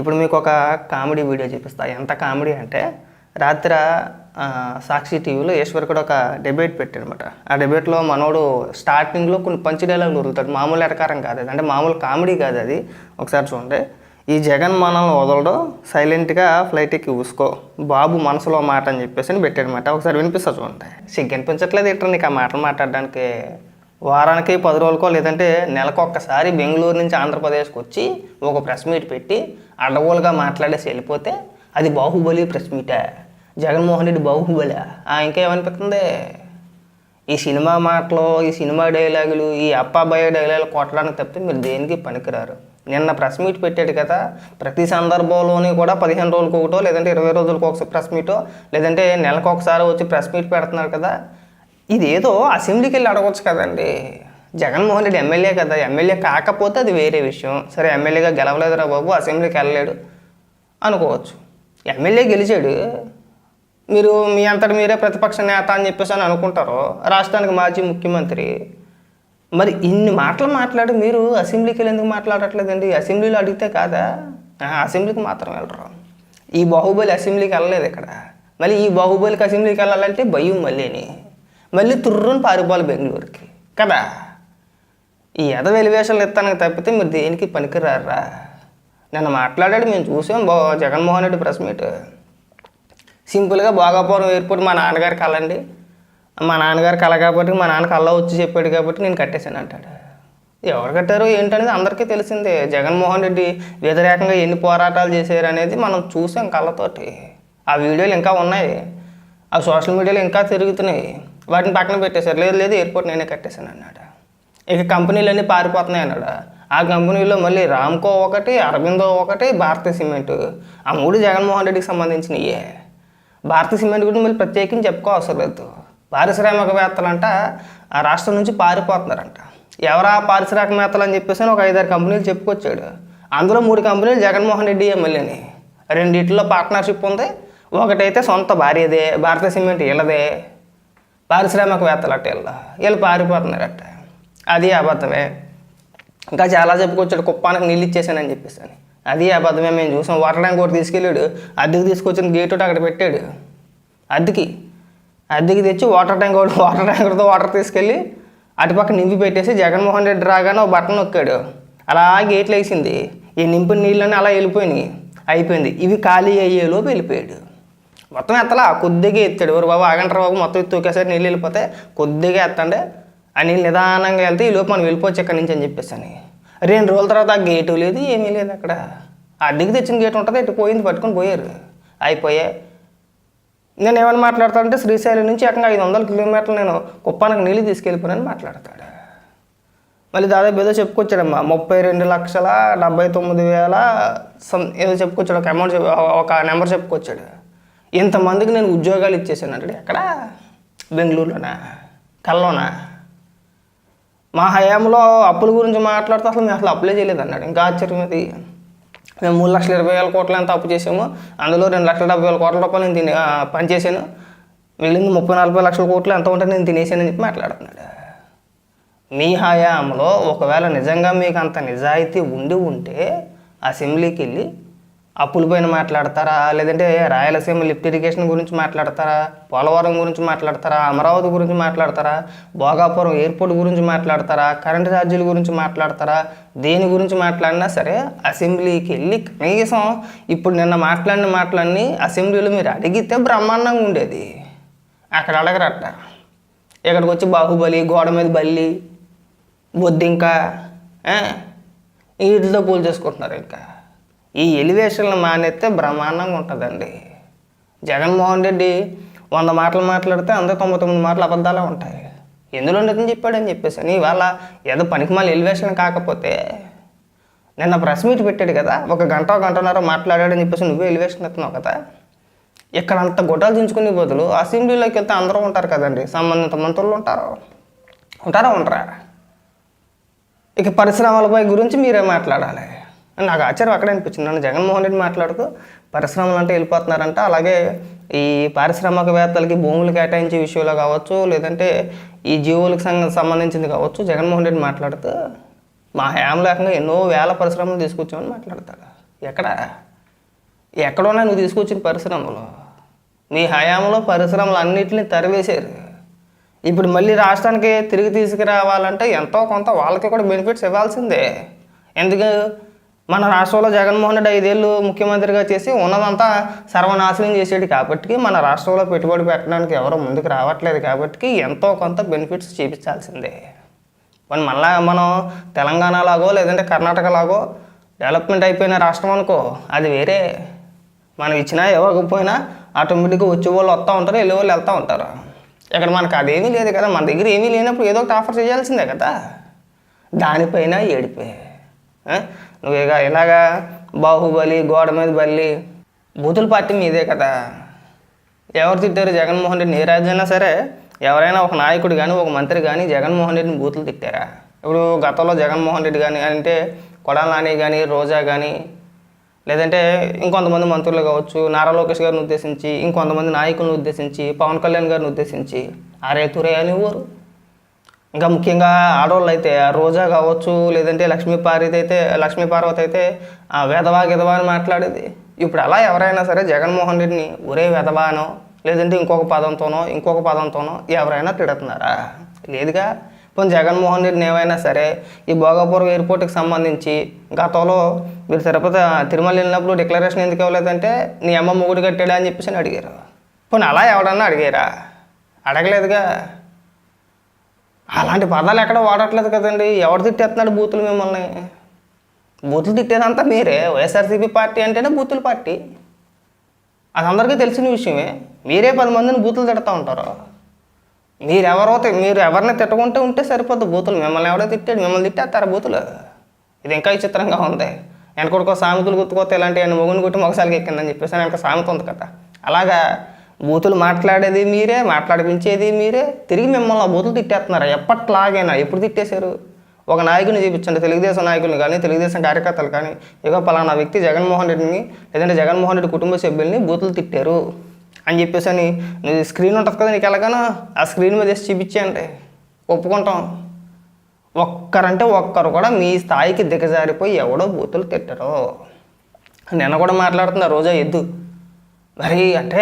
ఇప్పుడు మీకు ఒక కామెడీ వీడియో చూపిస్తా. ఎంత కామెడీ అంటే రాత్రి సాక్షి టీవీలో ఈశ్వర్ కూడా ఒక డిబేట్ పెట్టాడనమాట. ఆ డిబేట్లో మనోడు స్టార్టింగ్లో కొన్ని పంచి డైలాగులు వదులుతాడు. మామూలు ఎటకారం కాదు అది, అంటే మామూలు కామెడీ కాదు అది. ఒకసారి చూడండి. ఈ జగన్ మనల్ని వదలడం, సైలెంట్గా ఫ్లైట్ ఎక్కి ఊసుకో, బాబు మనసులో మాట అని చెప్పేసి అని పెట్టాడనమాట. ఒకసారి వినిపిస్తా చూడండి. సిగ్గు అనిపించట్లేదు ఇట్లా నీకు ఆ మాటలు మాట్లాడడానికి. వారానికి 10 రోజులకో లేదంటే నెలకు ఒక్కసారి బెంగళూరు నుంచి ఆంధ్రప్రదేశ్కి వచ్చి ఒక ప్రెస్ మీట్ పెట్టి అడ్డగోలుగా మాట్లాడేసి వెళ్ళిపోతే అది బాహుబలి ప్రెస్ మీటా? జగన్మోహన్ రెడ్డి బాహుబలి? ఇంకేమనిపిస్తుంది? ఈ సినిమా మాటలు, ఈ సినిమా డైలాగులు, ఈ అప్పాబాయ డైలాగులు కొట్టడానికి తప్పితే మీరు దేనికి పనికిరారు. నిన్న ప్రెస్ మీట్ పెట్టాడు కదా, ప్రతి సందర్భంలోని కూడా 15 రోజులకు ఒకటో లేదంటే 20 రోజులకు ఒక ప్రెస్ మీటో లేదంటే నెలకు ఒకసారి వచ్చి ప్రెస్ మీట్ పెడుతున్నారు కదా. ఇదేదో అసెంబ్లీకి వెళ్ళి అడగవచ్చు కదండి. జగన్మోహన్ రెడ్డి ఎమ్మెల్యే కదా, ఎమ్మెల్యే కాకపోతే అది వేరే విషయం. సరే ఎమ్మెల్యేగా గెలవలేదురా బాబు, అసెంబ్లీకి వెళ్ళలేడు అనుకోవచ్చు. ఎమ్మెల్యే గెలిచాడు, మీరు మీ అంతటి మీరే ప్రతిపక్ష నేత అని చెప్పేసి అని అనుకుంటారు. రాష్ట్రానికి మాజీ ముఖ్యమంత్రి. మరి ఇన్ని మాటలు మాట్లాడి మీరు అసెంబ్లీకి వెళ్ళి ఎందుకు మాట్లాడట్లేదండి? అసెంబ్లీలో అడిగితే కాదా? అసెంబ్లీకి మాత్రం వెళ్ళరు. ఈ బాహుబలి అసెంబ్లీకి వెళ్ళలేదు ఇక్కడ. మళ్ళీ ఈ బాహుబలికి అసెంబ్లీకి వెళ్ళాలంటే భయం మళ్ళీ తుర్రుని పారిపోవాలి బెంగళూరుకి కదా. ఈ ఎదవ ఎలివేషన్లు ఇస్తానికి తప్పితే మీరు దేనికి పనికిరారా. నిన్న మాట్లాడాడు, మేము చూసాం జగన్మోహన్ రెడ్డి ప్రెస్ మీట్. సింపుల్గా భోగాపురం ఎయిర్పోర్ట్ మా నాన్నగారి కళండి, మా నాన్నగారి కళ కాబట్టి మా నాన్న కళ్ళ వచ్చి చెప్పాడు కాబట్టి నేను కట్టేశాను అంటాడు. ఎవరు కట్టారో ఏంటనేది అందరికీ తెలిసిందే. జగన్మోహన్ రెడ్డి వ్యతిరేకంగా ఎన్ని పోరాటాలు చేశారు అనేది మనం చూసాం కళ్ళతోటి. ఆ వీడియోలు ఇంకా ఉన్నాయి, ఆ సోషల్ మీడియాలో ఇంకా తిరుగుతున్నాయి. వాటిని పక్కన పెట్టేశారు. లేదు ఎయిర్పోర్ట్ నేనే కట్టేశాను అన్నాడు. ఇక కంపెనీలన్నీ పారిపోతున్నాయి అన్నాడు. ఆ కంపెనీలో మళ్ళీ రామ్కో ఒకటి, అరబిందో ఒకటి, భారతీయ సిమెంట్, ఆ 3 జగన్మోహన్ రెడ్డికి సంబంధించినయే. భారతీయ సిమెంట్ గురించి మళ్ళీ ప్రత్యేకించి చెప్పుకోవసరం లేదు. పారిశ్రామికవేత్తలంట ఆ రాష్ట్రం నుంచి పారిపోతున్నారంట. ఎవరా పారిశ్రామికవేత్తలు అని చెప్పేసి ఒక 5-6 కంపెనీలు చెప్పుకొచ్చాడు. అందులో 3 కంపెనీలు జగన్మోహన్ రెడ్డి ఎమ్మెల్యేని. 2 పార్ట్నర్షిప్ ఉంది. ఒకటైతే సొంత భార్యదే, భారతీయ సిమెంట్ వీళ్ళదే. పారిశ్రామికవేత్తలట వీళ్ళు పారిపోతున్నారట. అది అబద్ధమే. ఇంకా చాలా చెప్పుకొచ్చాడు, కుప్పానికి నీళ్ళు ఇచ్చేసానని చెప్పేసి అని. అది అబద్ధమే. మేము చూసాం. వాటర్ ట్యాంక్ ఒకటి తీసుకెళ్ళాడు, అద్దెకి తీసుకొచ్చిన గేట్ ఒకటి అక్కడ పెట్టాడు. అద్దెకి తెచ్చి వాటర్ ట్యాంకర్తో వాటర్ తీసుకెళ్ళి అటుపక్క నింపి పెట్టేసి జగన్మోహన్ రెడ్డి రాగానే ఒక బటన్ నొక్కాడు. అలా గేట్లు వేసింది. ఈ నింపిన నీళ్ళని అలా వెళ్ళిపోయినాయి. అయిపోయింది. ఇవి ఖాళీ అయ్యేలోపు వెళ్ళిపోయాడు. మొత్తం ఎత్తలా, కొద్దిగా ఎత్తాడు. ఎవరు బాబు ఆగంటారు బాబు, మొత్తం ఎత్తి ఒకేసారి నీళ్ళు వెళ్ళిపోతే కొద్దిగా ఎత్తండి, ఆ నీళ్ళు నిదానంగా వెళ్తే ఈ లోపు మనం వెళ్ళిపోవచ్చు ఎక్కడి నుంచి అని చెప్పేసి అని. 2 రోజుల తర్వాత ఆ గేటు లేదు, ఏమీ లేదు అక్కడ. అద్దెకి తెచ్చిన గేటు ఉంటుంది, ఇటు పోయింది, పట్టుకొని పోయారు. అయిపోయాయి. నేను ఏమైనా మాట్లాడతానంటే శ్రీశైలం నుంచి ఏకంగా 500 కిలోమీటర్లు నేను కుప్పానికి నీళ్ళు తీసుకెళ్ళిపోయానని మాట్లాడతాడు. మళ్ళీ దాదాపు ఏదో చెప్పుకొచ్చాడమ్మా, 32,79,000 ఏదో చెప్పుకొచ్చాడు. ఒక అమౌంట్ ఒక నెంబర్ చెప్పుకొచ్చాడు. ఇంతమందికి నేను ఉద్యోగాలు ఇచ్చేసాను అంటాడు. ఎక్కడ? బెంగళూరులోనా? కల్లోనా? మా హయాంలో అప్పుల గురించి మాట్లాడితే అసలు మేము అసలు అప్లై చేయలేదు అన్నాడు. ఇంకా ఆశ్చర్యం అది. మేము 3,20,000 కోట్లు ఎంత అప్పు చేసాము, అందులో 2,70,000 కోట్ల రూపాయలు నేను పనిచేసాను, వెళ్ళింది 30-40 లక్షల కోట్లు ఎంత ఉంటే నేను తినేసానని చెప్పి మాట్లాడుతున్నాడు. మీ హయాంలో ఒకవేళ నిజంగా మీకు అంత నిజాయితీ ఉంటే అసెంబ్లీకి వెళ్ళి అప్పుల పైన మాట్లాడతారా, లేదంటే రాయలసీమ లిఫ్ట్ ఇరిగేషన్ గురించి మాట్లాడతారా, పోలవరం గురించి మాట్లాడతారా, అమరావతి గురించి మాట్లాడతారా, భోగాపురం ఎయిర్పోర్ట్ గురించి మాట్లాడతారా, కరెంటు ఛార్జీల గురించి మాట్లాడతారా? దేని గురించి మాట్లాడినా సరే అసెంబ్లీకి వెళ్ళి కనీసం ఇప్పుడు నిన్న మాట్లాడిన మాటలన్నీ అసెంబ్లీలో మీరు అడిగితే బ్రహ్మాండంగా ఉండేది. అక్కడ అడగరట. ఇక్కడికి వచ్చి బాహుబలి, గోడ మీద బల్లి, బొద్దింక వీటితో పూలు చేసుకుంటున్నారు. ఇంకా ఈ ఎలివేషన్లు మానేస్తే బ్రహ్మాండంగా ఉంటుందండి. జగన్మోహన్ రెడ్డి 100 మాటలు మాట్లాడితే అందులో 99 మాటలు అబద్ధాలే ఉంటాయి. ఎందులో నిజం చెప్పాడని చెప్పేసి అని ఇవాళ ఏదో పనికి మళ్ళీ ఎలివేషన్ కాకపోతే నిన్న ప్రెస్ మీట్ పెట్టాడు కదా, 1 గంటన్నర మాట్లాడాడని చెప్పేసి నువ్వే ఎలివేషన్ ఎత్తున్నావు కదా. ఇక్కడ అంత గొడ్డలు దించుకునే బదులు అసెంబ్లీలోకి వెళ్తే అందరూ ఉంటారు కదండి, సంబంధిత మంత్రులు ఉంటారా? ఇక పరిశ్రమలపై గురించి మీరే మాట్లాడాలి. నాకు ఆశ్చర్యం అక్కడే అనిపించింది. నన్ను జగన్మోహన్ రెడ్డి మాట్లాడుతూ పరిశ్రమలు అంటే వెళ్ళిపోతున్నారంట, అలాగే ఈ పారిశ్రామికవేత్తలకి భూములు కేటాయించే విషయంలో కావచ్చు, లేదంటే ఈ జీవులకు సంబంధించింది కావచ్చు, జగన్మోహన్ రెడ్డి మాట్లాడుతూ మా హయాంలో ఏకంగా ఎన్నో వేల పరిశ్రమలు తీసుకొచ్చామని మాట్లాడతాడు. ఎక్కడ? ఎక్కడున్నా నువ్వు తీసుకొచ్చిన పరిశ్రమలు, మీ హయాంలో పరిశ్రమలు అన్నింటినీ తరివేశారు. ఇప్పుడు మళ్ళీ రాష్ట్రానికి తిరిగి తీసుకురావాలంటే ఎంతో కొంత వాళ్ళకి కూడా బెనిఫిట్స్ ఇవ్వాల్సిందే. ఎందుకు మన రాష్ట్రంలో జగన్మోహన్ రెడ్డి 5 ఏళ్ళు ముఖ్యమంత్రిగా చేసి ఉన్నదంతా సర్వనాశనం చేసేది కాబట్టి మన రాష్ట్రంలో పెట్టుబడి పెట్టడానికి ఎవరో ముందుకు రావట్లేదు కాబట్టి ఎంతో కొంత బెనిఫిట్స్ చూపించాల్సిందే. మళ్ళీ మనం తెలంగాణలాగో లేదంటే కర్ణాటకలాగో డెవలప్మెంట్ అయిపోయిన రాష్ట్రం అనుకో, అది వేరే. మనం ఇచ్చినా ఇవ్వకపోయినా ఆటోమేటిక్గా వచ్చే వాళ్ళు వస్తూ ఉంటారు, వెళ్ళే వాళ్ళు వెళ్తూ ఉంటారు. ఇక్కడ మనకు అదేమీ లేదు కదా, మన దగ్గర ఏమీ లేనప్పుడు ఏదో ఒకటి ఆఫర్ చేయాల్సిందే కదా. దానిపైన ఏడిపే నువ్వు ఇలాగా బాహుబలి, గోడ మీద బల్లి, బూతుల పార్టీ మీదే కదా. ఎవరు తిట్టారు జగన్మోహన్ రెడ్డిని? ఏ రాజైనా సరే ఎవరైనా ఒక నాయకుడు కానీ ఒక మంత్రి కానీ జగన్మోహన్ రెడ్డిని బూతులు తిట్టారా? ఇప్పుడు గతంలో జగన్మోహన్ రెడ్డి కానీ అంటే కొడాల నాని కానీ, రోజా కానీ, లేదంటే ఇంకొంతమంది మంత్రులు కావచ్చు, నారా లోకేష్ గారిని ఉద్దేశించి, ఇంకొంతమంది నాయకులను ఉద్దేశించి, పవన్ కళ్యాణ్ గారిని ఉద్దేశించి అరే తురే అనేవారు. ఇంకా ముఖ్యంగా ఆడవాళ్ళు అయితే రోజా కావచ్చు, లేదంటే లక్ష్మీ పార్వతి అయితే వెధవా గిదవా అని మాట్లాడేది. ఇప్పుడు అలా ఎవరైనా సరే జగన్మోహన్ రెడ్డిని ఒరే వెధవానో లేదంటే ఇంకొక పదంతోనో ఎవరైనా తిడుతున్నారా? లేదుగా. పోనీ జగన్మోహన్ రెడ్డిని ఏమైనా సరే ఈ భోగాపురం ఎయిర్పోర్ట్కి సంబంధించి గతంలో మీరు తిరుమల వెళ్ళినప్పుడు డిక్లరేషన్ ఎందుకు ఇవ్వలేదంటే నీ అమ్మ మొగుడు కట్టాడా అని చెప్పేసి అడిగారు. పోనీ అలా ఎవడన్నా అడిగారా? అడగలేదుగా. అలాంటి పదాలు ఎక్కడ వాడట్లేదు కదండి. ఎవడు తిట్టేస్తున్నాడు బూతులు? మిమ్మల్ని బూతులు తిట్టేదంతా మీరే. వైఎస్ఆర్సీపీ పార్టీ అంటేనే బూతుల పార్టీ, అది అందరికీ తెలిసిన విషయమే. మీరే 10 మందిని బూతులు తిడుతూ ఉంటారు. మీరు ఎవరిని తిట్టకుంటే ఉంటే సరిపోద్ది బూతులు. మిమ్మల్ని ఎవడో తిట్టాడు, మిమ్మల్ని తిట్టేస్తారు బూతులు. ఇది ఇంకా విచిత్రంగా ఉంది. వెనకొడుకో సామెతలు గుర్తుకోతే ఇలాంటి మొగుని కొట్టి మొగసాలకి ఎక్కిందని చెప్పేసి వెనక సామెత ఉంది కదా. అలాగా బూతులు మాట్లాడేది మీరే, మాట్లాడిపించేది మీరే, తిరిగి మిమ్మల్ని ఆ బూతులు తిట్టేస్తున్నారు. ఎప్పట్లాగైనా ఎప్పుడు తిట్టేశారు? ఒక నాయకుని చూపించండి, తెలుగుదేశం నాయకులు కానీ తెలుగుదేశం కార్యకర్తలు కానీ, ఇక పలానా వ్యక్తి జగన్మోహన్ రెడ్డిని లేదంటే జగన్మోహన్ రెడ్డి కుటుంబ సభ్యుల్ని బూతులు తిట్టారు అని చెప్పేసి అని నువ్వు స్క్రీన్ ఉంటుంది కదా నీకు, ఎలాగైనా ఆ స్క్రీన్ మీద వేసి చూపించేయండి, ఒప్పుకుంటాం. ఒక్కరంటే ఒక్కరు కూడా మీ స్థాయికి దిగజారిపోయి ఎవడో బూతులు తిట్టరు. నిన్న కూడా మాట్లాడుతున్నా రోజా ఎద్దు మరి అంటే